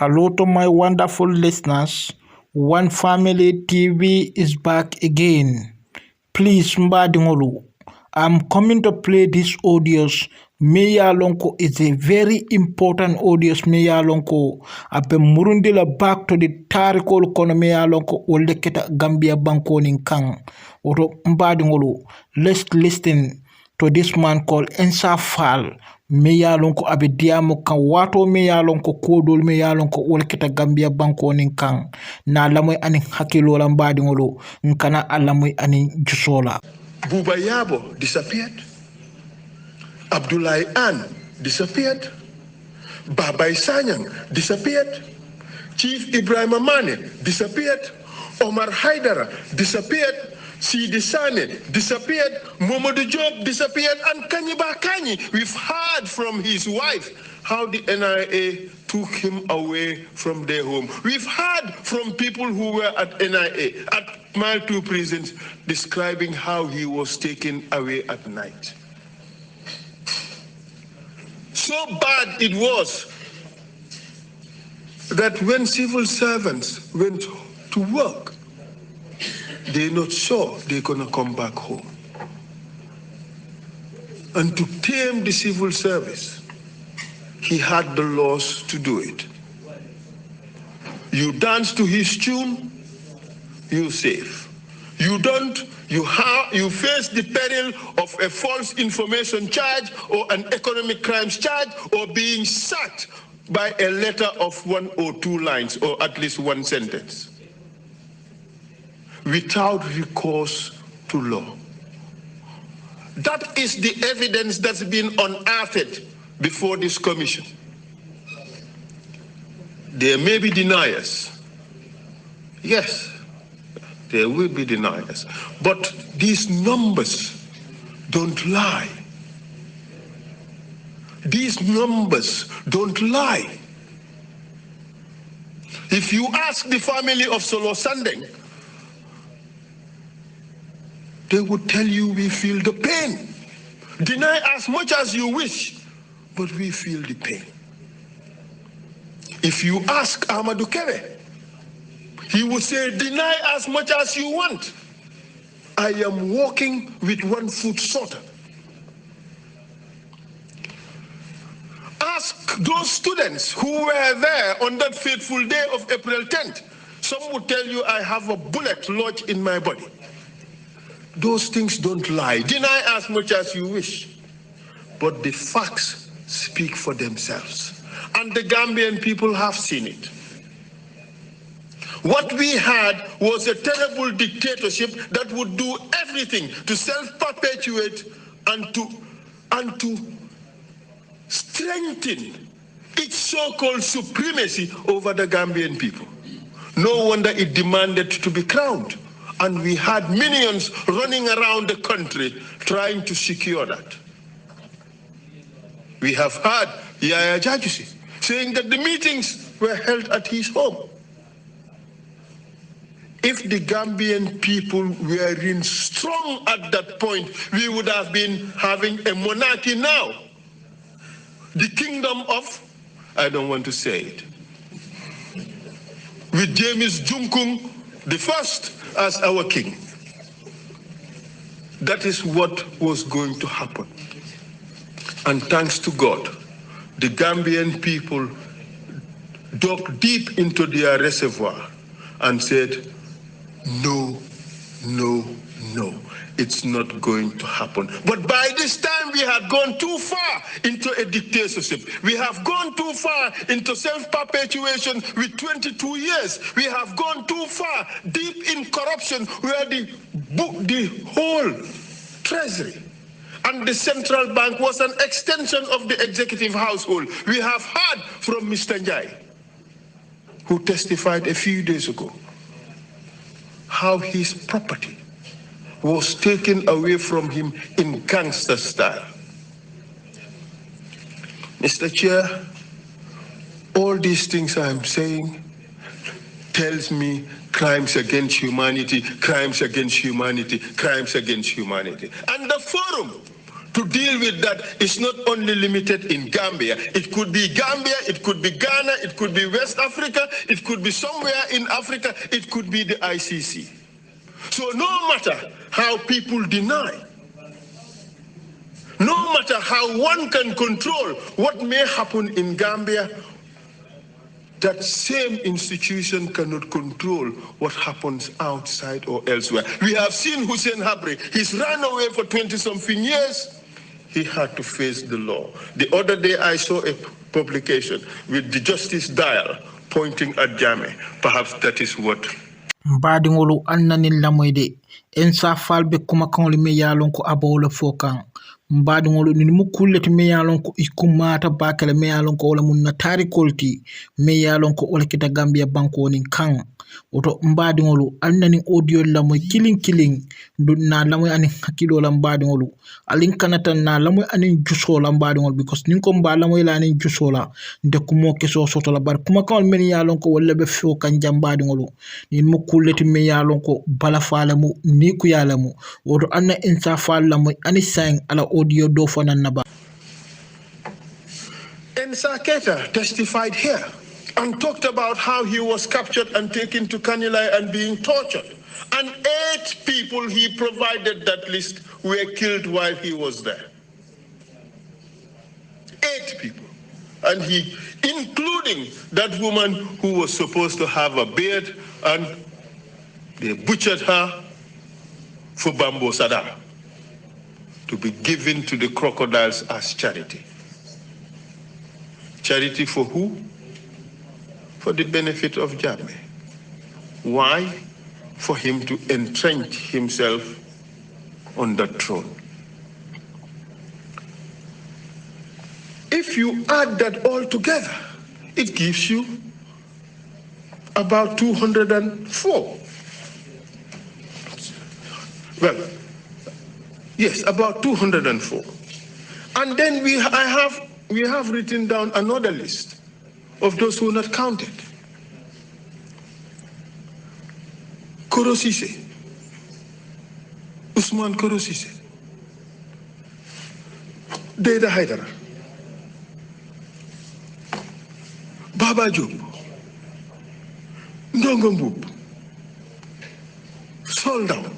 Hello to my wonderful listeners. One Family TV is back again. Please, Mbadingolu, I'm coming to play these audios. Meya Lonko is a very important audios. Meya Lonko, abe murundila back to the tarikol kono Meya Lonko oleketa Gambia Banko Kang. Oto Mbadingolu, let's listen to this man called Ensa Faal. Meya Lonko abe diamo kan wato Meya Lonko kodol Meya Lonko oleketa Gambia Banko Kang. Na lamoy ani hakilo la Mbadingolu, nkana alamoy ani jusola. Buba Yabo disappeared. Abdullahi An disappeared. Baba Isanyang disappeared. Chief Ibrahim Amane disappeared. Omar Haidara disappeared. Sidi Sane disappeared. Momodu Job disappeared. And Kanyiba Kanyi, we've heard from his wife how the NIA took him away from their home. We've heard from people who were at NIA, at Mile 2 prisons, describing how he was taken away at night. So bad it was that when civil servants went to work, they're not sure they're gonna come back home. And to tame the civil service, he had the laws to do it. You dance to his tune, you're safe. You don't, you face the peril of a false information charge or an economic crimes charge or being sacked by a letter of 1 or 2 lines or at least 1 sentence without recourse to law. That is the evidence that's been unearthed before this commission. There may be deniers. Yes, there will be deniers. But these numbers don't lie. These numbers don't lie. If you ask the family of Solo Sandeng, they would tell you we feel the pain. Deny as much as you wish, but we feel the pain. If you ask Amadou Kebe, he would say, deny as much as you want. I am walking with 1 foot shorter. Ask those students who were there on that fateful day of April 10th. Some would tell you I have a bullet lodged in my body. Those things don't lie. Deny as much as you wish. But the facts speak for themselves. And the Gambian people have seen it. What we had was a terrible dictatorship that would do everything to self-perpetuate and to strengthen its so-called supremacy over the Gambian people. No wonder it demanded to be crowned. And we had minions running around the country trying to secure that. We have heard Yaya Jajusi saying that the meetings were held at his home. If the Gambian people were in strong at that point, we would have been having a monarchy now. The kingdom of, I don't want to say it, with James Junkung the first as our king. That is what was going to happen. And thanks to God, the Gambian people dug deep into their reservoir and said, no, no, no, it's not going to happen. But by this time, we had gone too far into a dictatorship. We have gone too far into self-perpetuation with 22 years. We have gone too far deep in corruption where the whole treasury and the central bank was an extension of the executive household. We have heard from Mr. Njai, who testified a few days ago, how his property was taken away from him in gangster style. Mr. Chair, all these things I'm saying tells me crimes against humanity, crimes against humanity, crimes against humanity. And the forum to deal with that is not only limited in Gambia. It could be Gambia, it could be Ghana, it could be West Africa, it could be somewhere in Africa, it could be the ICC. So no matter how people deny, no matter how one can control what may happen in Gambia, that same institution cannot control what happens outside or elsewhere. We have seen Hussein Habre. He's run away for 20-something years. He had to face the law. The other day I saw a publication with the Justice Dial pointing at Jammeh. Perhaps that is what. Mbadiŋolu annanin lamoyde Ensa Faal be kumakaŋolu me ye a lon ko abawole fo kaŋ mbadiŋolu nin mu kulleti me ye a lon ko i kummata bakele me ye a lon ko wala mun na taarikol ti me ye a lon ko wala kita Gambia banko nin kaŋ woto mbadiŋolu annanin audio lamoy kilin kilin na lamoy anin hakkilo la mbadiŋolu alin kanata na lamoy anin juso la mbadiŋolu because nin ko mba lamoy la anin juso la nde kumo keso soto la bar kumakaŋolu men ye a lon ko wala be fo kaŋ jam mbadiŋolu nin mu kulleti me ye a lon ko bala faala mu ni ku yala mu woto anna Ensa Faal lamoy ani saŋ ala audio do fanan na ba. Ensa Keita testified here and talked about how he was captured and taken to Kanilai and being tortured. And 8 people he provided that list were killed while he was there. 8 people. And he, including that woman who was supposed to have a beard, and they butchered her for bamboo sadar to be given to the crocodiles as charity. Charity for who? For the benefit of Jammeh. Why? For him to entrench himself on the throne. If you add that all together, it gives you about 204. Well, yes, about 204. And then we have written down another list of those who are not counted. Korosise, Usman Korosise, Deda Haidara, Baba Job, Ndongo Mbub, Soldown,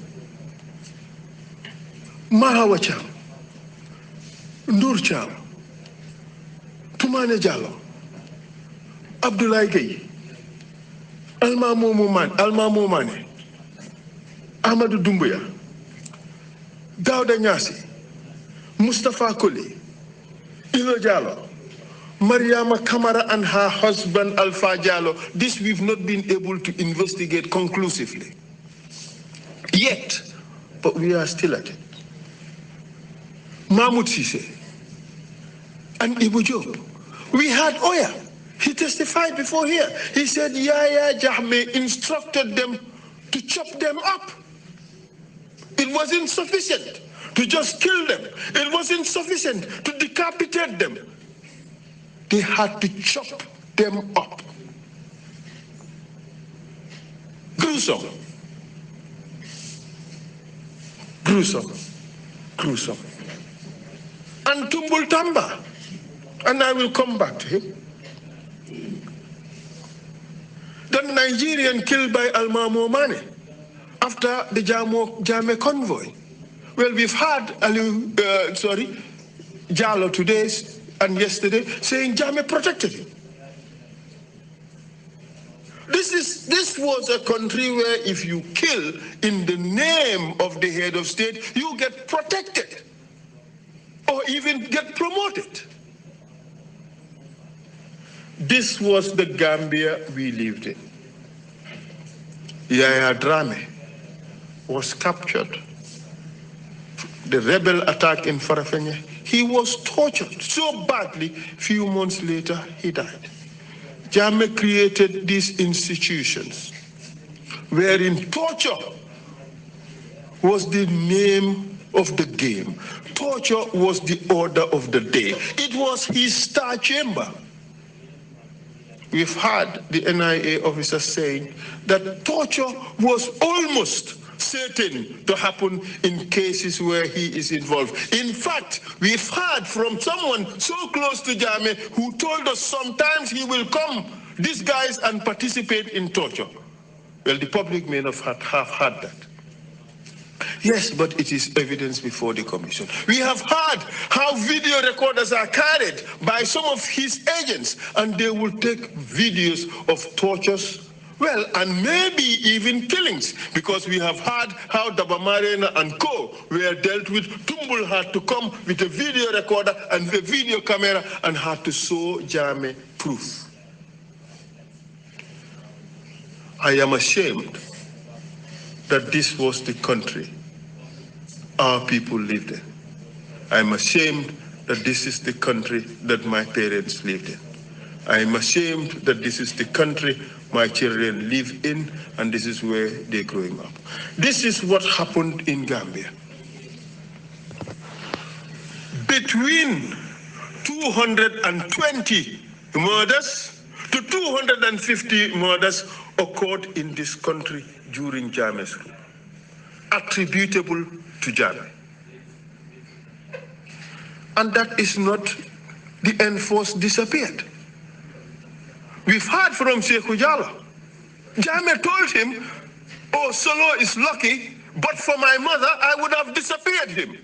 Mahawa Cham, Ndur Cham, Tumane Jallo, Abdoulaye Gueye, Alma Momane, Amadou Doumbouya, Dawda Nyasi, Mustafa Koli, Ilo Jallo, Mariama Kamara and her husband Alpha Jallo. This we've not been able to investigate conclusively yet, but we are still at it. Mahmoud Sise and Ibu Job. We had Oya. He testified before here. He said Yahya Jammeh instructed them to chop them up. It wasn't sufficient to just kill them. It wasn't sufficient to decapitate them. They had to chop them up. Gruesome. Gruesome. Gruesome. And Tumbul Tamba, and I will come back to him. The Nigerian killed by Almamo Mane after the Jammeh convoy. Well, we've had Jallo today and yesterday saying Jammeh protected him. This was a country where if you kill in the name of the head of state, you get protected or even get promoted. This was the Gambia we lived in. Yahya Jammeh was captured. The rebel attack in Farafenni, he was tortured so badly, few months later he died. Jammeh created these institutions wherein torture was the name of the game. Torture was the order of the day. It was his star chamber. We've had the NIA officer saying that torture was almost certain to happen in cases where he is involved. In fact, we've heard from someone so close to Jammeh who told us sometimes he will come disguised and participate in torture. Well, the public may not have heard that. Yes, but it is evidence before the commission. We have heard how video recorders are carried by some of his agents, and they will take videos of tortures, well, and maybe even killings, because we have heard how Dabamarena and co were dealt with. Tumbul had to come with a video recorder and the video camera and had to show Jammeh proof. I am ashamed that this was the country our people lived in. I am ashamed that this is the country that my parents lived in. I am ashamed that this is the country my children live in, and this is where they're growing up. This is what happened in Gambia. Between 220 murders to 250 murders occurred in this country during Jammeh's rule, attributable to Jammeh. And that is not the enforced disappeared. We've heard from Sheikh Ujala. Jammeh told him, oh, Solo is lucky, but for my mother, I would have disappeared him.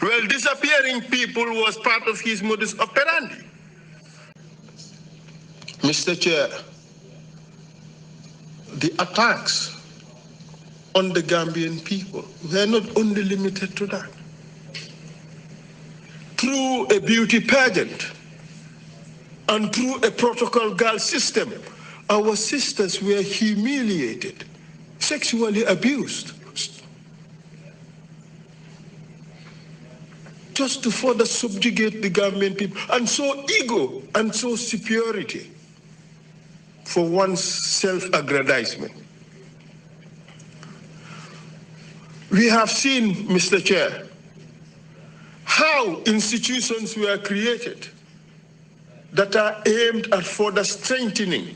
Well, disappearing people was part of his modus operandi. Mr. Chair, the attacks on the Gambian people were not only limited to that. Through a beauty pageant and through a protocol girl system, our sisters were humiliated, sexually abused, just to further subjugate the Gambian people, and so ego and so superiority for one's self-aggrandizement. We have seen, Mr. Chair, how institutions were created that are aimed at further strengthening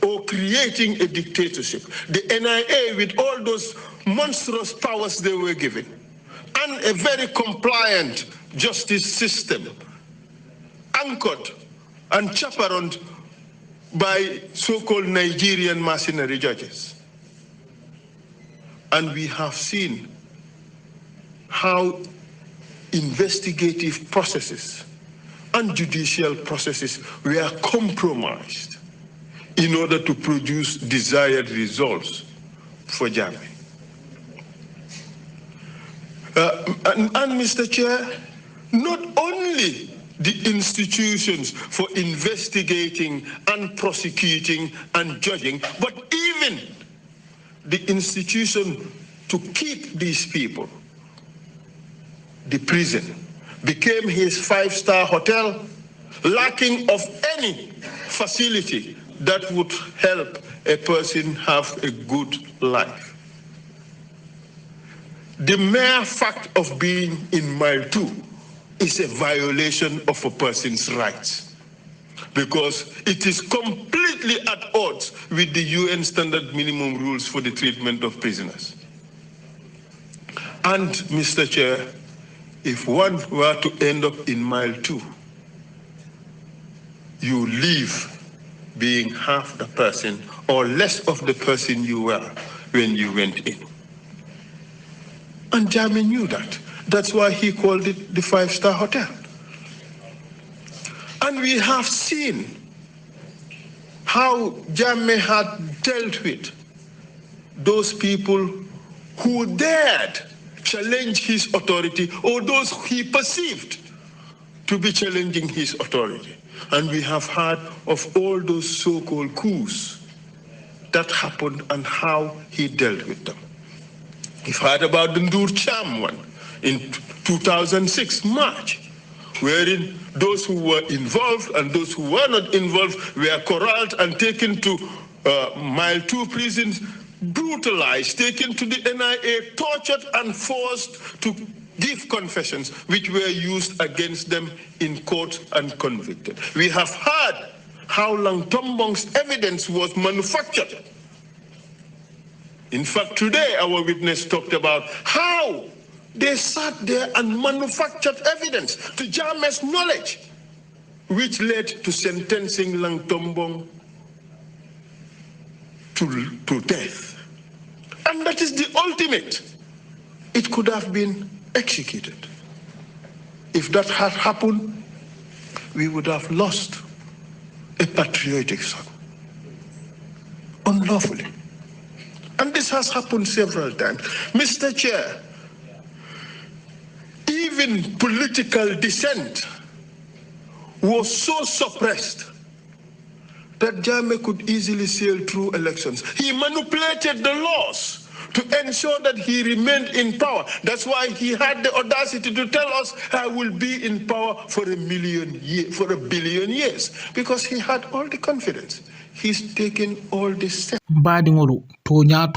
or creating a dictatorship. The NIA, with all those monstrous powers they were given, and a very compliant justice system, anchored and chaperoned by so-called Nigerian mercenary judges. And we have seen how investigative processes and judicial processes were compromised in order to produce desired results for Jammeh. And Mr. Chair, not only the institutions for investigating and prosecuting and judging, but even the institution to keep these people, the prison, became his five-star hotel, lacking of any facility that would help a person have a good life. The mere fact of being in Mile 2 is a violation of a person's rights, because it is completely at odds with the UN standard minimum rules for the treatment of prisoners. And, Mr. Chair, if one were to end up in Mile 2, you leave being half the person or less of the person you were when you went in. And Jammeh knew that. That's why he called it the five-star hotel. And we have seen how Jammeh had dealt with those people who dared challenge his authority, or those he perceived to be challenging his authority. And we have heard of all those so-called coups that happened and how he dealt with them. We've heard about the Ndur Cham one in 2006, March, wherein those who were involved and those who were not involved were corralled and taken to Mile 2 prisons, brutalized, taken to the NIA, tortured and forced to give confessions which were used against them in court and convicted. We have heard how Langtombong's evidence was manufactured In fact, today our witness talked about how they sat there and manufactured evidence to Jammeh's knowledge, which led to sentencing Lang Tombong to death. And that is the ultimate. It could have been executed. If that had happened, we would have lost a patriotic son, unlawfully. And this has happened several times. Mr. Chair, even political dissent was so suppressed that Jammeh could easily sail through elections. He manipulated the laws to ensure that he remained in power. That's why he had the audacity to tell us, I will be in power for a billion years, because he had all the confidence. He's taken all this steps. Badingolu tonya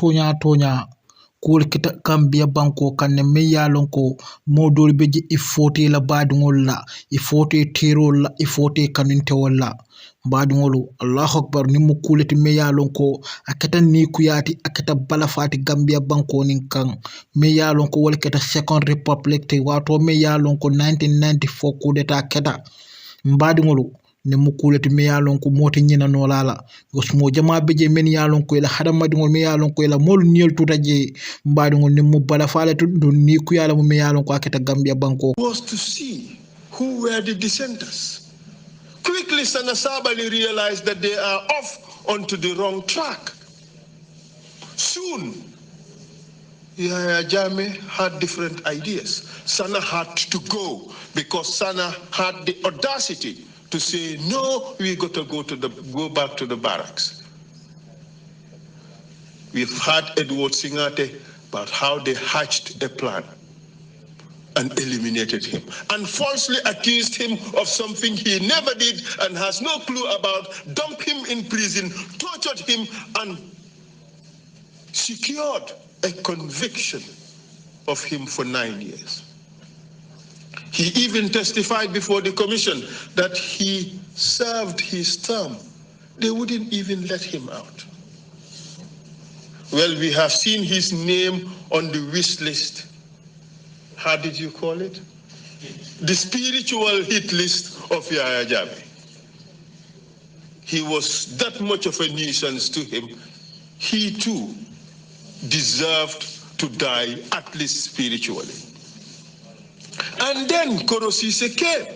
kul kita Gambia banko kanne me yalon ko modol beji ifote la badingol la ifote tirol la ifote kaninte wala badingolu Allahu akbar ni mu kuleti me yalon ko akata ni kuyati akata balafati Gambia banko nin kan me yalon ko wal keta second republic te wato me yalon ko 1994 coup d'etat keta badingolu ne mukuleti me yalon ko moti nyina no lala gosmo jama beje men yalon ko ila hadamadi ngol me yalon ko ila mol niel tutaje mbadi ngol ne mu bala faale to ni ku yala me yalon ko aketa Gambia banko was to see who were the dissenters. Quickly Sana Sabali realized that they are off onto the wrong track. Soon Yahya Jammeh had different ideas. Sana had to go because Sana had the audacity to say, no, we got to go back to the barracks. We've had Edward Singate about how they hatched a plan and eliminated him and falsely accused him of something he never did and has no clue about, dumped him in prison, tortured him, and secured a conviction of him for 9 years. He even testified before the commission that he served his term. They wouldn't even let him out. Well, we have seen his name on the wish list. How did you call it? The spiritual hit list of Yahya Jammeh. He was that much of a nuisance to him. He too deserved to die, at least spiritually. And then Koro Ceesay came.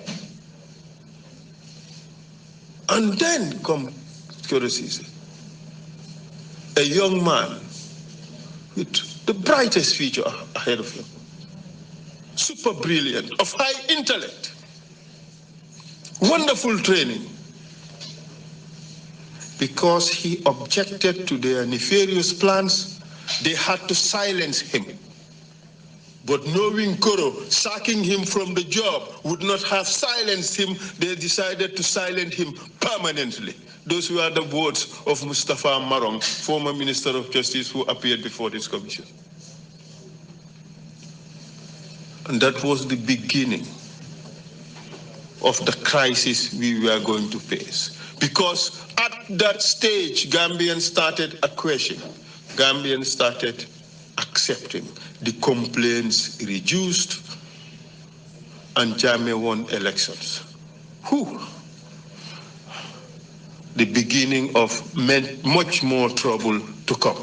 And then come Koro Ceesay, a young man with the brightest future ahead of him, super brilliant, of high intellect, wonderful training. Because he objected to their nefarious plans, they had to silence him. But knowing Koro, sacking him from the job would not have silenced him, they decided to silence him permanently. Those were the words of Mustafa Marong, former Minister of Justice, who appeared before this commission. And that was the beginning of the crisis we were going to face. Because at that stage, Gambians started questioning. Gambians started accepting. The complaints reduced, and Jammeh won elections. The beginning of much more trouble to come.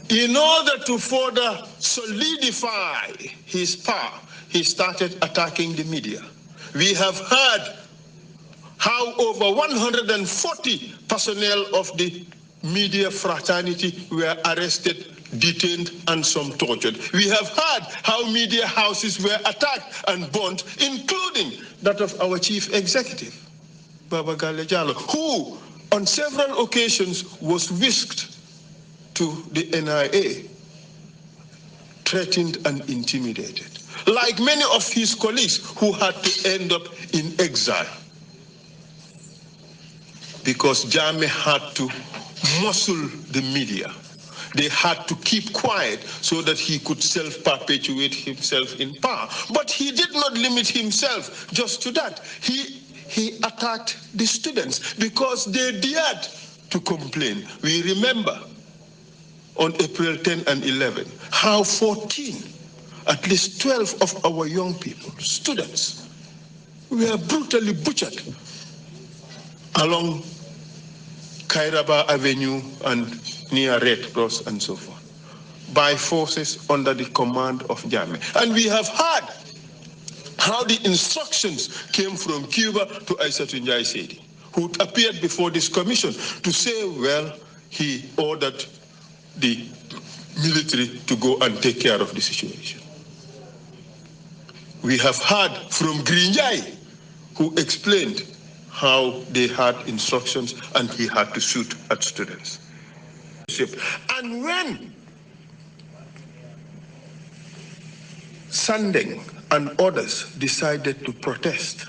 In order to further solidify his power, he started attacking the media. We have heard how over 140 personnel of the media fraternity were arrested, detained, and some tortured. We have heard how media houses were attacked and burnt, including that of our chief executive, Baba Gale Jallow, who on several occasions was whisked to the NIA, threatened and intimidated, like many of his colleagues who had to end up in exile. Because Jammeh had to muscle the media. They had to keep quiet so that he could self-perpetuate himself in power. But he did not limit himself just to that. He attacked the students because they dared to complain. We remember on April 10 and 11 how 14, at least 12 of our young people, students, were brutally butchered along Kairaba Avenue and near Red Cross and so forth by forces under the command of Jammeh. And we have heard how the instructions came from Cuba to Aissatou Njie Seydi, who appeared before this commission to say, well, he ordered the military to go and take care of the situation. We have heard from Grignai, who explained how they had instructions and he had to shoot at students. And when Sandeng and others decided to protest,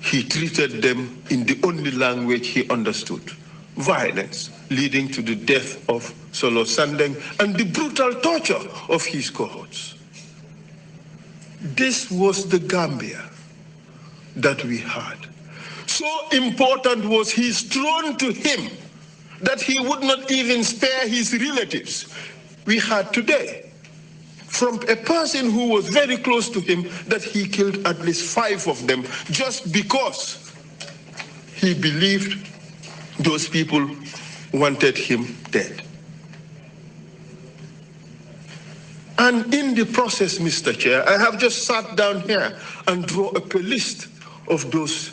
he treated them in the only language he understood, violence, leading to the death of Solo Sandeng and the brutal torture of his cohorts. This was the Gambia that we had. So important was his throne to him that he would not even spare his relatives. We had today from a person who was very close to him that he killed at least 5 of them just because he believed those people wanted him dead. And in the process, Mr. Chair, I have just sat down here and draw up a list of those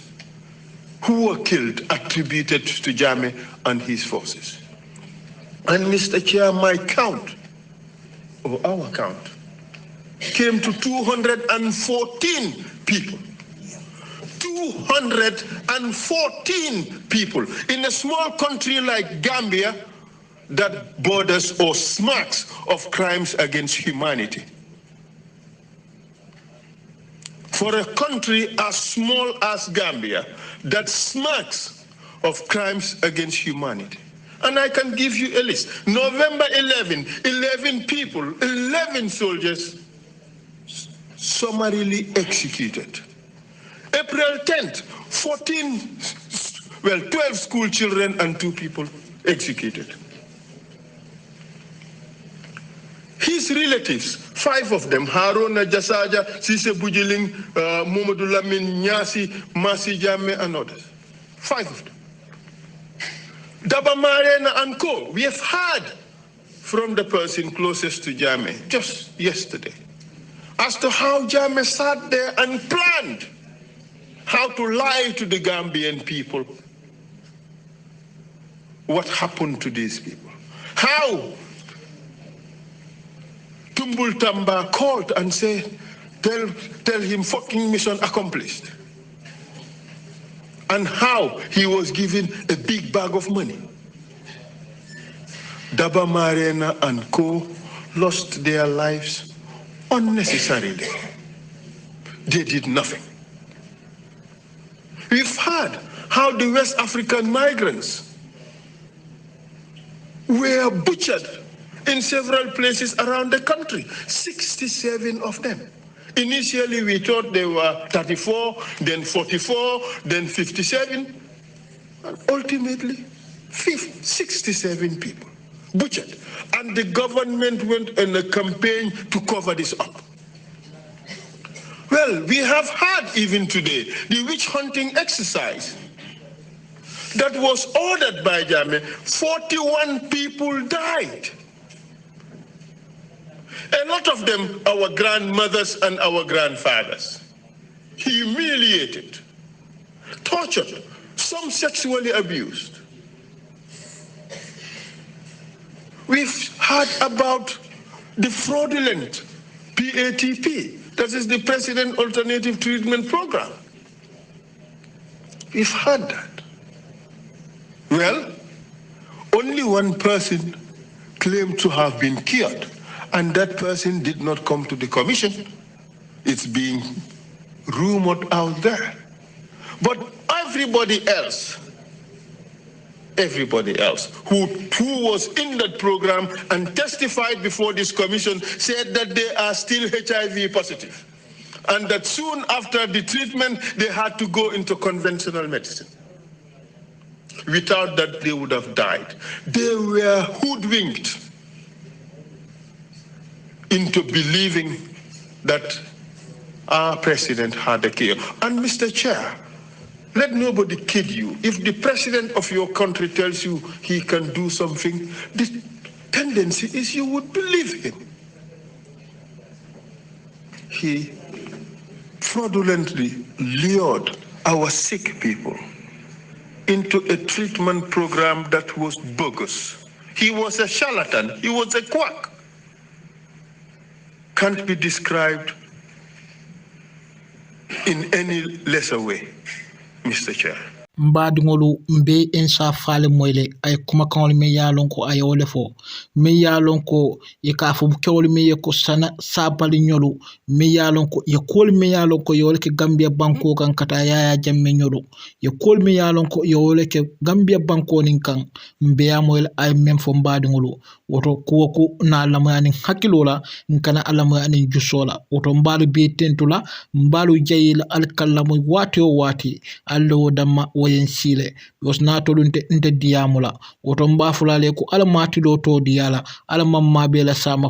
who were killed attributed to Jammeh and his forces. And Mr. Chair, my count, or our count, came to 214 people. 214 people in a small country like Gambia that borders or smacks of crimes against humanity. For a country as small as Gambia that smacks of crimes against humanity. And I can give you a list. November 11, 11 people, 11 soldiers summarily executed. April 10th, 12 school children and 2 people executed. His relatives, 5 of them, Haruna Jasaja, Sise Bujiling, Mamadou Lamin Nyasi, Masi Jammeh, and others. 5 of them. Daba Marena and Co. We have heard from the person closest to Jammeh just yesterday as to how Jammeh sat there and planned how to lie to the Gambian people. What happened to these people? How Tumbul Tamba called and said, tell him fucking mission accomplished. And how he was given a big bag of money. Daba Marena and Co. lost their lives unnecessarily. They did nothing. We've heard how the West African migrants were butchered in several places around the country, 67 of them. Initially, we thought they were 34, then 44, then 57, and ultimately 67 people butchered. And the government went on a campaign to cover this up. Well, we have had even today the witch hunting exercise that was ordered by Jammeh. 41 people died. A lot of them, our grandmothers and our grandfathers, humiliated, tortured, some sexually abused. We've heard about the fraudulent PATP, that is the President Alternative Treatment Program. We've heard that. Well, only one person claimed to have been cured, and that person did not come to the commission. It's being rumored out there. But everybody else who was in that program and testified before this commission said that they are still HIV positive, and that soon after the treatment, they had to go into conventional medicine. Without that, they would have died. They were hoodwinked into believing that our president had a cure. And Mr. Chair, let nobody kid you. If the president of your country tells you he can do something, the tendency is you would believe him. He fraudulently lured our sick people into a treatment program that was bogus. He was a charlatan. He was a quack. Can't be described in any lesser way, Mr. Chair. Mbadingolu mbe Ensa Faal moyle ay kuma kawli me yalon ko ay wole fo me yalon ko e ka fu kawli me ko sana sabali nyolu me yalon ko e kol me yalon ko yole ke Gambia banko kan kata yaya jamme nyolu e kol me yalon ko yole ke Gambia banko nin kan mbe ya moyle ay mem fo mbadingolu woto ko na lamani hakilola nkana alamani jusola woto mbalu be tentula mbalu jayila alkalamu wati allo damma woyen sile was natolunte nte diyamula woto mbafulale ko ala matilo to diyala ala mamma be la sama